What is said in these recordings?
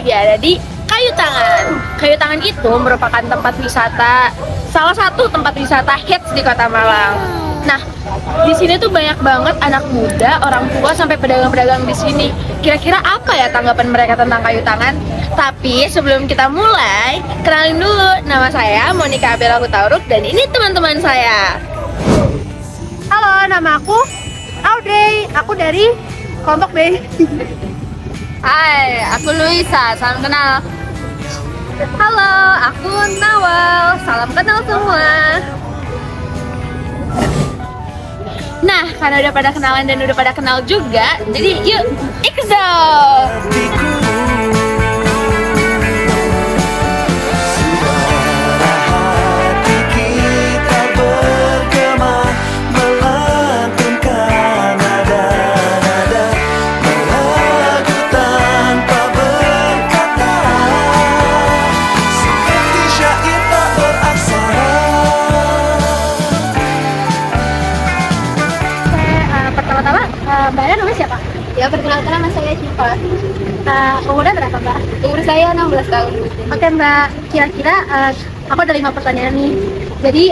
lagi ada di Kayu Tangan. Kayu Tangan itu merupakan tempat wisata, salah satu tempat wisata hits di Kota Malang. Nah, di sini tuh banyak banget anak muda, orang tua sampai pedagang-pedagang di sini. Kira-kira apa ya tanggapan mereka tentang Kayu Tangan? Tapi sebelum kita mulai, kenalin dulu, nama saya Monica Abela Hutauruk dan ini teman-teman saya. Halo, nama aku Audrey. Aku dari kelompok B. Hai, aku Luisa, salam kenal. Halo, aku Nawal, salam kenal semua. Nah, karena udah pada kenalan dan udah pada kenal juga, jadi yuk, Ikzal! Pertama-tama, Mbak Ana namanya siapa? Ya, perkenalkan nama saya Syifa. Umurnya berapa, Mbak? Umur saya 16 tahun. Oke, Mbak. Kira-kira aku ada 5 pertanyaan nih. Jadi,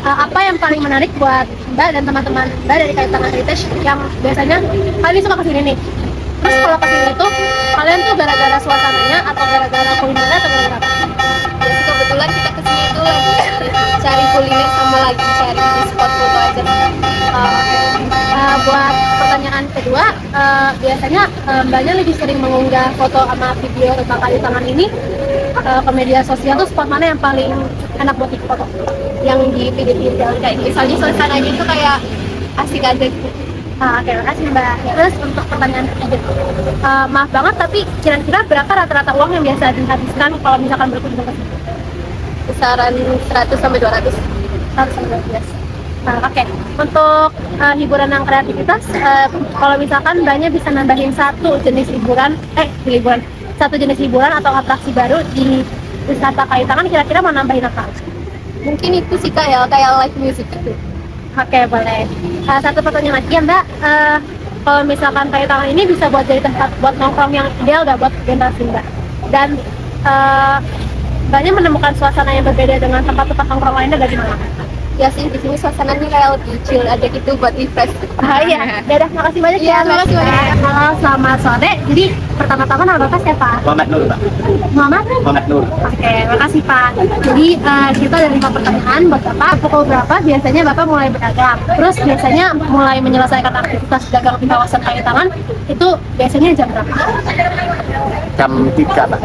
apa yang paling menarik buat Mbak dan teman-teman Mbak dari Kayu Tangan Heritage yang biasanya kalian suka kesini nih? Terus kalau kesini tuh, kalian tuh gara-gara suasananya atau gara-gara kulinernya atau gara-gara apa? Ya, kebetulan kita kesini itu lagi cari kuliner sama lagi cari spot foto aja. Buat pertanyaan kedua, biasanya Mbaknya lebih sering mengunggah foto sama video tentang Kayu Tangan ini ke media sosial tuh spot mana yang paling enak buat foto? Yang di video kayak gitu. Soalnya suasananya itu kayak asik aja gitu. Oke, makasih Mbak. Terus untuk pertanyaan ketiga, maaf banget tapi kira-kira berapa rata-rata uang yang biasa dihabiskan kalau misalkan berkunjung ke sini? Kisaran 100 sampai 200. 100 sampai 200. Oke. Untuk hiburan yang kreativitas, kalau misalkan Mbaknya bisa nambahin satu jenis hiburan atau atraksi baru di wisata Kayu Tangan, kira-kira mau nambahin apa? Mungkin itu sih kayak live music gitu. Oke, boleh. Satu pertanyaan lagi ya Mbak, kalau misalkan Kayu Tangan ini bisa buat jadi tempat buat nongkrong yang ideal gak buat generasi Mbak? Dan Mbaknya menemukan suasana yang berbeda dengan tempat-tempat nongkrong lainnya gak gimana? Ya sih, di sini suasananya kayak lebih chill aja gitu buat refresh. Iya, dadah, makasih banyak Iya, terima kasih banyak. Halo, selamat sore. Jadi pertama-tama nama Bapak siapa? Muhammad Nur, Pak. Muhammad Nur. Oke, makasih Pak. Jadi kita ada 5 pertanyaan buat Bapak. Pukul berapa biasanya Bapak mulai berdagang? Terus biasanya mulai menyelesaikan aktivitas dagang di kawasan Kayu Tangan itu biasanya jam berapa? Jam 3, Pak.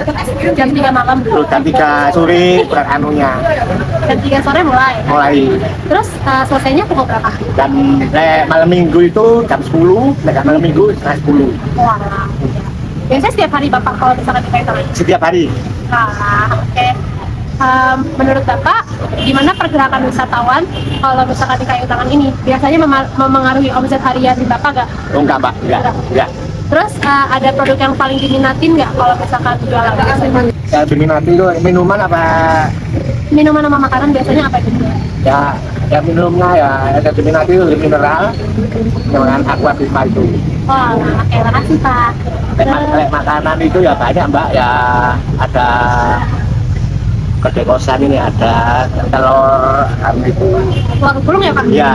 Jam 3 malam. Terus jam 3 sore kurang anunya. Jam 3 sore mulai. Terus selesainya pukul berapa? Dan malam minggu itu jam 10, malam minggu setengah 10. Wah. Biasanya setiap hari Bapak kalau misalkan di Kayu Tangan? Setiap hari. Oke. Menurut Bapak, gimana pergerakan wisatawan kalau misalkan di Kayu Tangan ini? Biasanya memengaruhi omset harian di Bapak nggak? Oh enggak, Pak. Enggak. Terus ada produk yang paling diminatin nggak kalau misalkan jualan? Ya, diminati itu minuman apa? Minuman sama makanan biasanya apa itu? Ya minumnya ya ada diminati itu mineral dengan aqua Bisma itu. Wah, oke, makasih Pak. Kayak makanan itu ya banyak, Mbak. Ya ada kedai kosan ini ada telur itu. Telur gulung ya Pak? Iya.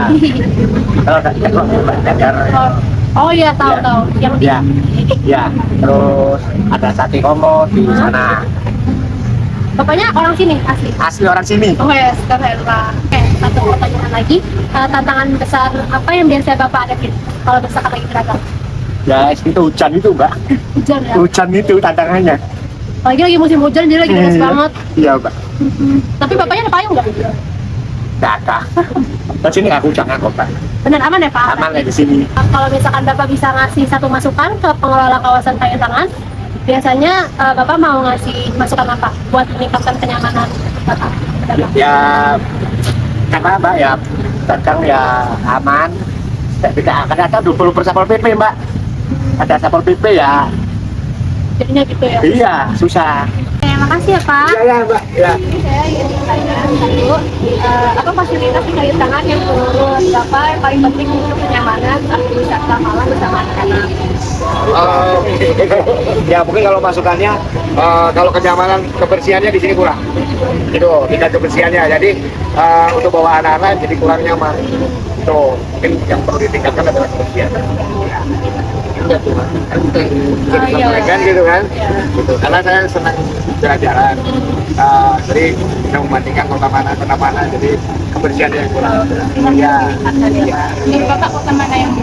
Telur dadar. Oh iya, tahu. Yang Ya. Terus ada sate komo di sana. Bapaknya orang sini asli? Asli orang sini. Oh ya, sekarang Pak. Oke, satu pertanyaan lagi. Tantangan besar apa yang biasa Bapak hadapin kalau misalkan lagi berdagang? Ya itu hujan itu, Mbak. Hujan ya? Hujan itu tantangannya. Lagi musim hujan jadi lagi deras banget. Iya, Mbak. Tapi bapaknya ada payung nggak? Nggak ada. Di sini aku jangan kok, Pak. Benar aman ya Pak? Aman ya di sini. Kalau misalkan Bapak bisa ngasih satu masukan ke pengelola kawasan Kayu Tangan, biasanya Bapak mau ngasih masukan apa buat meningkatkan kenyamanan Bapak? Ya karena Mbak ya dagang ya aman. Tidak akan ada 20% Satpol PP, Mbak. Ada Satpol PP ya. Jadinya gitu ya? Iya, susah. Makasih ya Pak. Iya, Mbak. Ya. Saya ingin bertanya satu, apa fasilitas di Kayu Tangan yang menurut Bapak yang paling penting untuk kenyamanan saat wisata malam bersama anak-anak? Ya mungkin kalau masukannya kalau kenyamanan kebersihannya di sini kurang. Itu tingkat kebersihannya. Jadi untuk bawa anak-anak jadi kurang nyaman. Itu mungkin yang perlu ditingkatkan adalah kebersihan. Jadi sampaikan gitu kan. Gitu. Karena saya senang jalan-jalan. Jadi kita membandingkan kota mana, jadi kebersihannya yang kurang. Iya. Menurut Bapak kota mana yang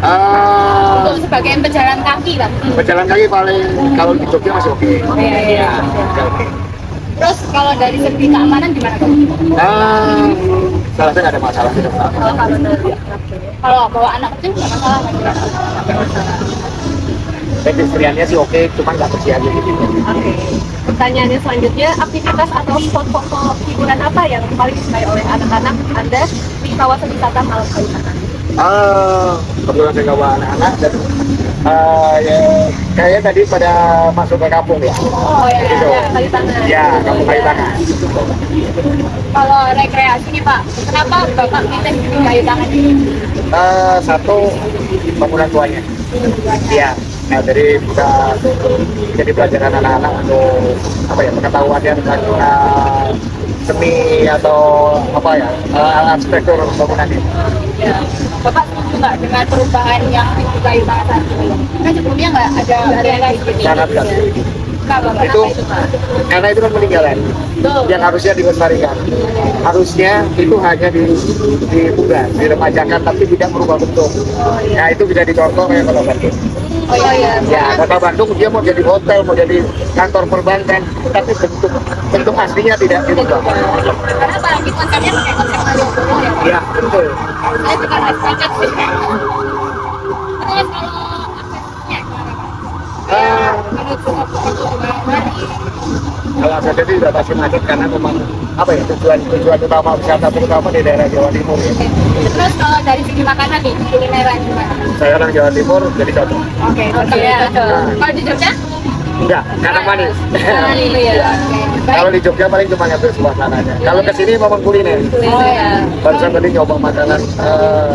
Eh, untuk sebagai pejalan kaki lah? Berjalan kaki paling kalau di Jogja masih oke. Iya. Oke. Terus kalau dari segi keamanan gimana Pak? Saya rasa nggak ada masalah sih. Kalau bawa anak kecil nggak masalah kan? Pedestriannya sih oke, cuma nggak bersih aja gitu. Oke. Pertanyaannya selanjutnya, aktivitas atau spot foto hiburan apa yang paling disukai oleh anak-anak Anda di kawasan wisata Malang Kayu Tangan? Kebetulan saya bawa anak-anak dan ya kayaknya tadi pada masuk ke kampung ya. Oh ya, Gitu. Kayu Tangan. Ya, kampung Kayu Tangan. Kalau rekreasi nih Pak, kenapa Bapak pilih di Kayu Tangan ini? Satu bangunan tuanya. Iya. Nah, jadi bisa jadi pelajaran anak-anak untuk apa ya pengetahuannya tentang seni atau apa ya arsitektur bangunan ini. Ya. Bapak setuju nggak dengan perubahan yang di Kayu Tangan saat ini? Kan sebelumnya nggak ada area seperti ini. Sangat kan. Kenapa Bapak? Itu karena itu kan peninggalan yang harusnya dilestarikan. Harusnya itu hanya dibuka, diremajakan tapi tidak berubah bentuk. Nah itu bisa dicontoh kayak Kota Bandung. Oh iya. Ya Kota Bandung dia mau jadi hotel, mau jadi kantor perbankan, tapi bentuk aslinya tidak dirubah. Karena apalagi konsepnya pakai konsep Malioboro ya Pak. Ya betul. Saya juga nggak sepakat sih. Terus kalau aksesnya gimana Pak? Ah, Menuju ke Pekalongan. Kalau saya jadi sudah pasti macet karena memang apa ya tujuan utama wisata terutama di daerah Jawa Timur. Ya. Terus kalau dari segi makanan nih, kulineran gimana? Saya orang Jawa Timur jadi cocok. Oke, ya. Kalau di Jogja? Enggak, karena manis. Iya. Kalau di Jogja paling cuma ngambil suasananya. Kalau ke sini memang kuliner. Oh ya. Barusan tadi nyoba makanan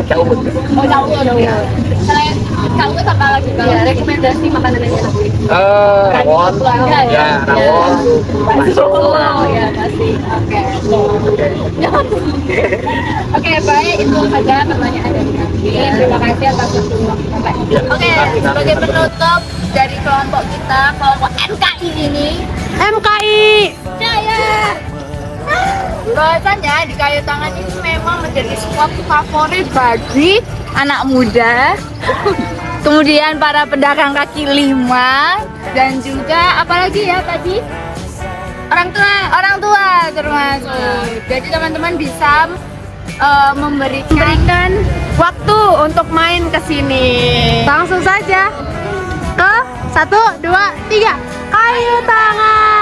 cak ubud. Oh, campur dong. Selain campur apa lagi Bang? Ya, rekomendasi makanan yang enak. Rawon, ya rawon, bakso. Oh ya, pasti. Oke. Oke, baik itu saja pertanyaan dari kami. Terima kasih atas waktunya. Oke, sebagai penutup dari kelompok kita, kelompok MKI ini, MKI. saya bahwasannya di Kayu Tangan ini memang menjadi spot favorit bagi anak muda, kemudian para pedagang kaki lima, dan juga apalagi ya tadi orang tua termasuk. Jadi teman-teman bisa memberikan waktu untuk main ke sini. Langsung saja ke 1, 2, 3 Kayu Tangan.